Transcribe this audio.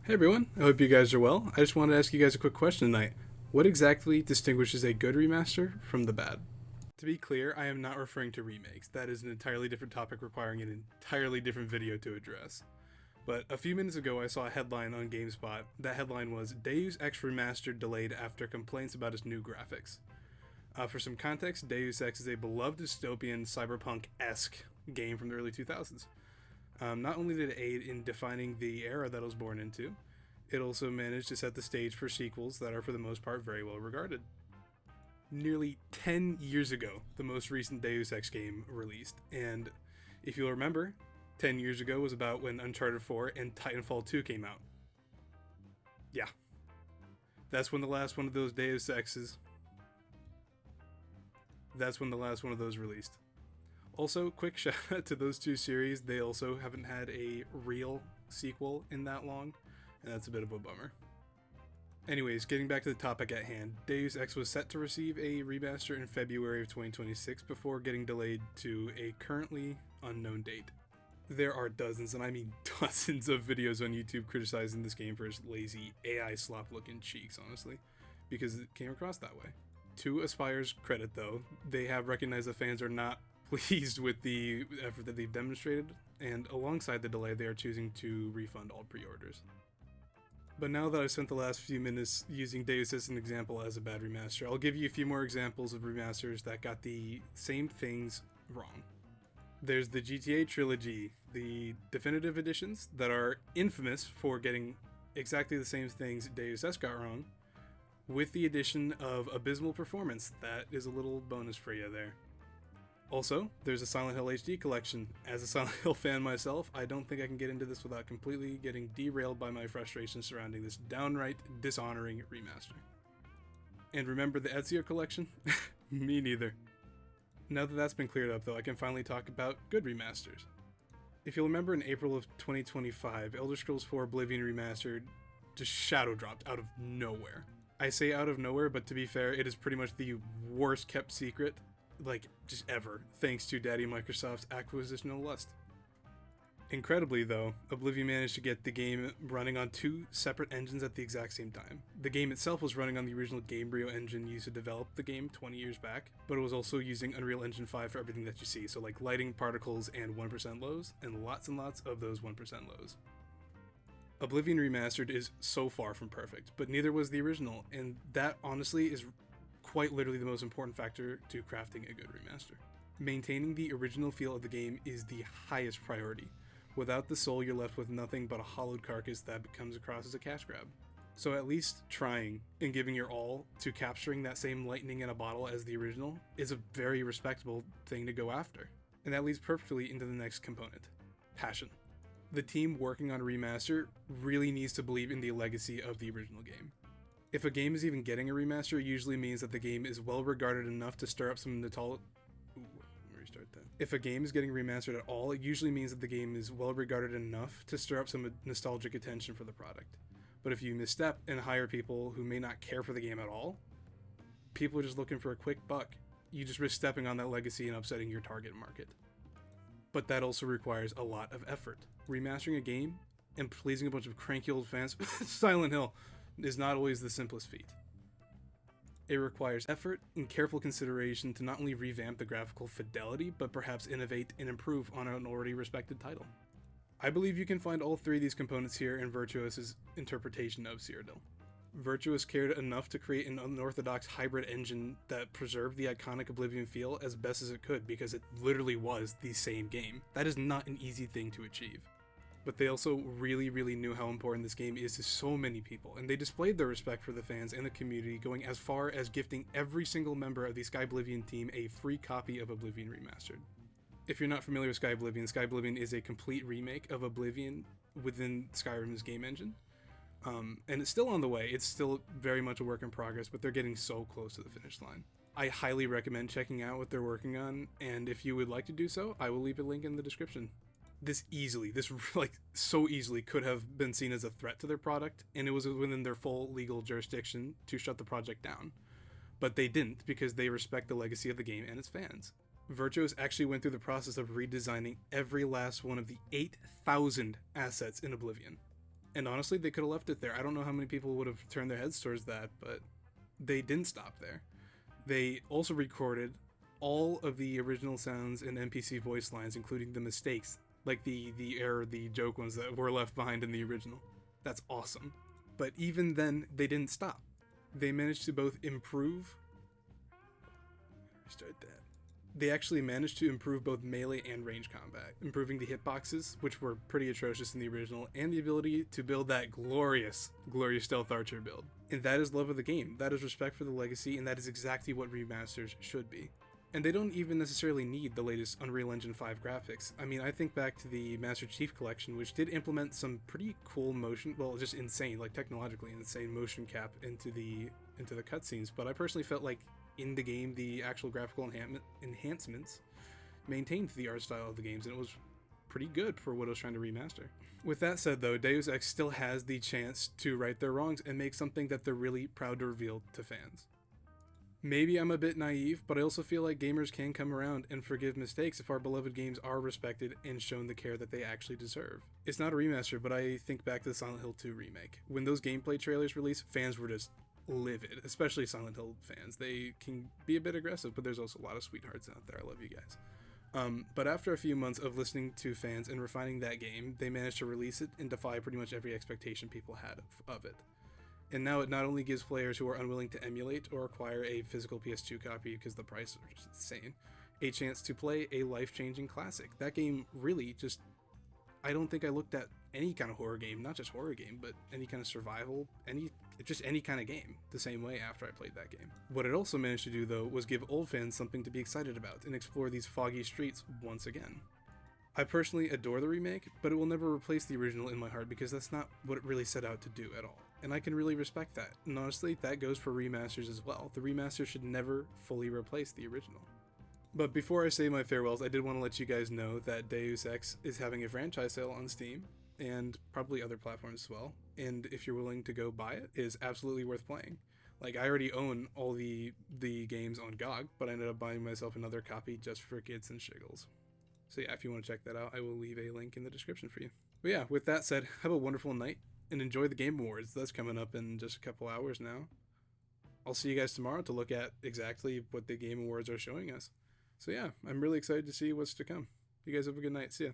Hey everyone, I hope you guys are well. I just wanted to ask you guys a quick question tonight. What exactly distinguishes a good remaster from the bad? To be clear, I am not referring to remakes. That is an entirely different topic requiring an entirely different video to address. But a few minutes ago, I saw a headline on GameSpot. That headline was Deus Ex Remastered delayed after complaints about its new graphics. For some context, Deus Ex is a beloved dystopian cyberpunk-esque game from the early 2000s. Not only did it aid in defining the era that it was born into, it also managed to set the stage for sequels that are for the most part very well regarded. Nearly 10 years ago, the most recent Deus Ex game released, and if you'll remember, 10 years ago was about when Uncharted 4 and Titanfall 2 came out. Yeah. That's when the last one of those Deus Exes... That's when the last one of those released. Also, quick shout out to those two series. They also haven't had a real sequel in that long, and that's a bit of a bummer. Anyways, getting back to the topic at hand, Deus Ex was set to receive a remaster in February of 2026 before getting delayed to a currently unknown date. There are dozens, and I mean dozens, of videos on YouTube criticizing this game for its lazy AI slop looking cheeks, honestly, because it came across that way. To Aspire's credit, though, they have recognized that fans are not pleased with the effort that they've demonstrated, and alongside the delay, they are choosing to refund all pre-orders. But now that I've spent the last few minutes using Deus as an example as a bad remaster, I'll give you a few more examples of remasters that got the same things wrong. There's the GTA trilogy, the definitive editions that are infamous for getting exactly the same things Deus Ex got wrong, with the addition of abysmal performance. That is a little bonus for you there. Also, there's a Silent Hill HD collection. As a Silent Hill fan myself, I don't think I can get into this without completely getting derailed by my frustration surrounding this downright dishonoring remaster. And remember the Ezio collection? Me neither. Now that that's been cleared up though, I can finally talk about good remasters. If you'll remember, in April of 2025, Elder Scrolls 4 Oblivion Remastered just shadow dropped out of nowhere. I say out of nowhere, but to be fair, it is pretty much the worst kept secret just ever, thanks to Daddy Microsoft's acquisition of Lust. Incredibly though, Oblivion managed to get the game running on two separate engines at the exact same time. The game itself was running on the original Gamebryo engine used to develop the game 20 years back, but it was also using Unreal Engine 5 for everything that you see, so like lighting, particles, and 1% lows, and lots of those 1% lows. Oblivion Remastered is so far from perfect, but neither was the original, and that honestly is quite literally the most important factor to crafting a good remaster. Maintaining the original feel of the game is the highest priority. Without the soul, you're left with nothing but a hollowed carcass that comes across as a cash grab. So at least trying and giving your all to capturing that same lightning in a bottle as the original is a very respectable thing to go after. And that leads perfectly into the next component: passion. The team working on a remaster really needs to believe in the legacy of the original game. If a game is even getting a remaster, it usually means that the game is well regarded enough to stir up some If a game is getting remastered at all, it usually means that the game is well regarded enough to stir up some nostalgic attention for the product. But if you misstep and hire people who may not care for the game at all, people are just looking for a quick buck, you just risk stepping on that legacy and upsetting your target market. But that also requires a lot of effort. Remastering a game and pleasing a bunch of cranky old fans, Silent Hill, is not always the simplest feat. It requires effort and careful consideration to not only revamp the graphical fidelity, but perhaps innovate and improve on an already respected title. I believe you can find all three of these components here in Virtuos' interpretation of Cyrodiil. Virtuos cared enough to create an unorthodox hybrid engine that preserved the iconic Oblivion feel as best as it could, because it literally was the same game. That is not an easy thing to achieve. But they also really knew how important this game is to so many people, and they displayed their respect for the fans and the community, going as far as gifting every single member of the Skyblivion team a free copy of Oblivion Remastered. If you're not familiar with Skyblivion is a complete remake of Oblivion within Skyrim's game engine. And it's still on the way. It's still very much a work in progress, but they're getting so close to the finish line. I highly recommend checking out what they're working on, and if you would like to do so, I will leave a link in the description. This so easily could have been seen as a threat to their product, and it was within their full legal jurisdiction to shut the project down. But they didn't, because they respect the legacy of the game and its fans. Virtuos actually went through the process of redesigning every last one of the 8,000 assets in Oblivion. And honestly, they could have left it there. I don't know how many people would have turned their heads towards that, but they didn't stop there. They also recorded all of the original sounds and NPC voice lines, including the mistakes, like the error, the joke ones that were left behind in the original. That's awesome. But even then, they didn't stop. They managed to both improve. Restart that. They actually managed to improve both melee and range combat, improving the hitboxes, which were pretty atrocious in the original, and the ability to build that glorious stealth archer build. And that is love of the game, that is respect for the legacy, and that is exactly what remasters should be. And they don't even necessarily need the latest Unreal Engine 5 graphics. I mean, I think back to the Master Chief Collection, which did implement some pretty cool motion, well, just insane, like technologically insane motion cap into the cutscenes, but I personally felt like in the game, the actual graphical enhancements maintained the art style of the games, and it was pretty good for what I was trying to remaster. With that said though, Deus Ex still has the chance to right their wrongs and make something that they're really proud to reveal to fans. Maybe I'm a bit naive, but I also feel like gamers can come around and forgive mistakes if our beloved games are respected and shown the care that they actually deserve. It's not a remaster, but I think back to the Silent Hill 2 remake. When those gameplay trailers released, fans were just livid, especially Silent Hill fans. They can be a bit aggressive, but there's also a lot of sweethearts out there. I love you guys. But after a few months of listening to fans and refining that game, they managed to release it and defy pretty much every expectation people had of it. And now it not only gives players who are unwilling to emulate or acquire a physical PS2 copy because the prices are just insane, a chance to play a life-changing classic. That game really just, I don't think I looked at any kind of horror game, not just horror game, but any kind of survival, any kind of game the same way after I played that game. What it also managed to do though was give old fans something to be excited about and explore these foggy streets once again. I personally adore the remake, but it will never replace the original in my heart because that's not what it really set out to do at all. And I can really respect that. And honestly, that goes for remasters as well. The remaster should never fully replace the original. But before I say my farewells, I did want to let you guys know that Deus Ex is having a franchise sale on Steam, and probably other platforms as well. And if you're willing to go buy it, it is absolutely worth playing. Like, I already own all the games on GOG, but I ended up buying myself another copy just for kids and shiggles. So yeah, if you want to check that out, I will leave a link in the description for you. But yeah, with that said, have a wonderful night, and enjoy the Game Awards. That's coming up in just a couple hours now. I'll see you guys tomorrow to look at exactly what the Game Awards are showing us. So yeah, I'm really excited to see what's to come. You guys have a good night. See ya.